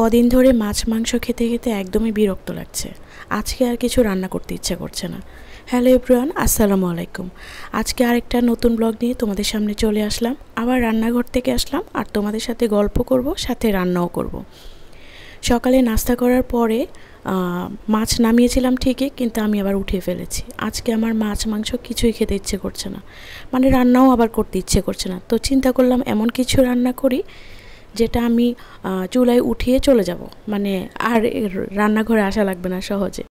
কদিন ধরে মাছ মাংস খেতে খেতে একদমই বিরক্ত লাগছে। আজকে আর কিছু রান্না করতে ইচ্ছে করছে না। হ্যালো এভরিওয়ান, আসসালামু আলাইকুম। আজকে আরেকটা নতুন ব্লগ নিয়ে তোমাদের সামনে চলে আসলাম। আবার রান্নাঘর থেকে আসলাম আর তোমাদের সাথে গল্প করব, সাথে রান্নাও করব। সকালে নাস্তা করার পরে মাছ নামিয়েছিলাম ঠিকই, কিন্তু আমি আবার উঠিয়ে ফেলেছি। আজকে আমার মাছ মাংস কিছুই খেতে ইচ্ছে করছে না, মানে রান্নাও আবার করতে ইচ্ছে করছে না। তো চিন্তা করলাম এমন কিছু রান্না করি যেটা আমি চুলায় উঠিয়ে চলে যাব, মানে আর রান্নাঘরে আসা লাগবে না সহজে।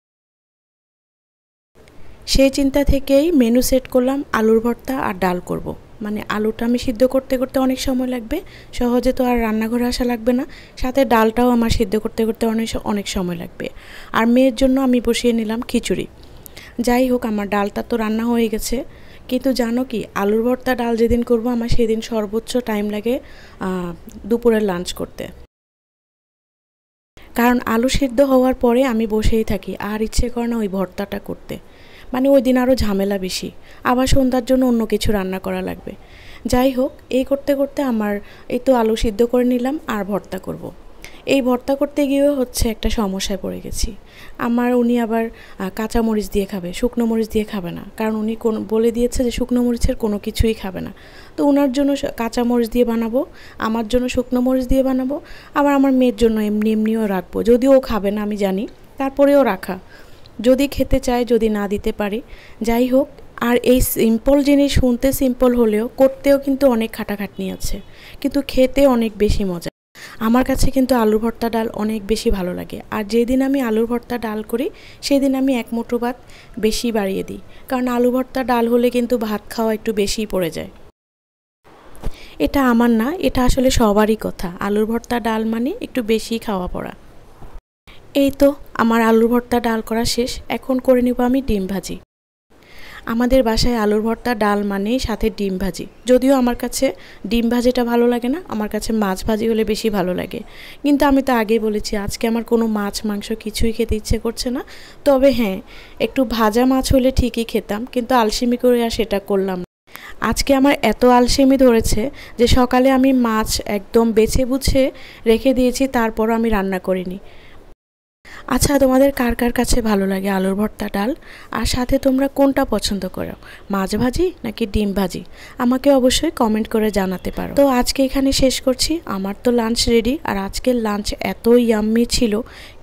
সেই চিন্তা থেকেই মেনু সেট করলাম আলুর ভর্তা আর ডাল করব। মানে আলুটা আমি সিদ্ধ করতে করতে অনেক সময় লাগবে, সহজে তো আর রান্নাঘরে আসা লাগবে না। সাথে ডালটাও আমার সিদ্ধ করতে করতে অনেক সময় লাগবে। আর মেয়ের জন্য আমি বসিয়ে নিলাম খিচুড়ি। যাই হোক, আমার ডালটা তো রান্না হয়ে গেছে, কিন্তু জানো কি, আলুর ভর্তা ডাল যেদিন করব আমার সেদিন সর্বোচ্চ টাইম লাগে দুপুরের লাঞ্চ করতে। কারণ আলু সিদ্ধ হওয়ার পরে আমি বসেই থাকি, আর ইচ্ছে করে না ওই ভর্তাটা করতে। মানে ওই দিন আরও ঝামেলা বেশি, আবার সন্ধ্যার জন্য অন্য কিছু রান্না করা লাগবে। যাই হোক, এই করতে করতে আমার এই তো আলু সিদ্ধ করে নিলাম আর ভর্তা করব। এই ভর্তা করতে গিয়েও হচ্ছে একটা সমস্যায় পড়ে গেছি। উনি আবার কাঁচা মরিচ দিয়ে খাবে, শুকনো মরিচ দিয়ে খাবে না। কারণ উনি বলে দিয়েছে যে শুকনো মরিচের কোনো কিছুই খাবে না। তো ওনার জন্য কাঁচা মরিচ দিয়ে বানাবো, আমার জন্য শুকনো মরিচ দিয়ে বানাবো, আবার আমার মেয়ের জন্য এমনিও রাখবো। যদিও ও খাবে না আমি জানি, তারপরেও রাখা, যদি খেতে চায়, যদি না দিতে পারি। যাই হোক, আর এই সিম্পল জিনিস শুনতে সিম্পল হলেও করতেও কিন্তু অনেক খাটাখাটনি আছে, কিন্তু খেতে অনেক বেশি মজা। আমার কাছে কিন্তু আলুর ভর্তা ডাল অনেক বেশি ভালো লাগে। আর যেদিন আমি আলুর ভর্তা ডাল করি সেদিন আমি এক মুঠো ভাত বেশি বাড়িয়ে দিই, কারণ আলু ভর্তা ডাল হলে কিন্তু ভাত খাওয়া একটু বেশিই পড়ে যায়। এটা আমার না, এটা আসলে সবারই কথা। আলুর ভর্তা ডাল মানে একটু বেশি খাওয়া পড়া। এই তো আমার আলুর ভর্তা ডাল করা শেষ। এখন করে নিব আমি ডিম ভাজি। আমাদের বাসায় আলুর ভর্তা ডাল মানেই সাথে ডিম ভাজি। যদিও আমার কাছে ডিম ভাজিটা ভালো লাগে না, আমার কাছে মাছ ভাজি হলে বেশি ভালো লাগে। কিন্তু আমি তো আগেই বলেছি আজকে আমার কোনো মাছ মাংস কিছুই খেতে ইচ্ছে করছে না। তবে হ্যাঁ, একটু ভাজা মাছ হলে ঠিকই খেতাম, কিন্তু আলসেমি করে আর সেটা করলাম না। আজকে আমার এত আলসেমি ধরেছে যে সকালে আমি মাছ একদম বেছে বুঝে রেখে দিয়েছি, তারপরও আমি রান্না করিনি। আচ্ছা, তোমাদের কার কার কাছে ভালো লাগে আলুর ভর্তা ডাল? আর সাথে তোমরা কোনটা পছন্দ করো, মাছ ভাজি নাকি ডিম ভাজি? আমাকে অবশ্যই কমেন্ট করে জানাতে পারো। তো আজকে এখানে শেষ করছি। আমার তো লাঞ্চ রেডি, আর আজকের লাঞ্চ এত ইয়াম্মি ছিল।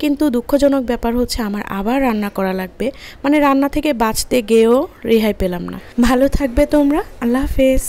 কিন্তু দুঃখজনক ব্যাপার হচ্ছে আমার আবার রান্না করা লাগবে, মানে রান্না থেকে বাঁচতে গিয়েও রেহাই পেলাম না। ভালো থাকবে তোমরা, আল্লাহ হাফেজ।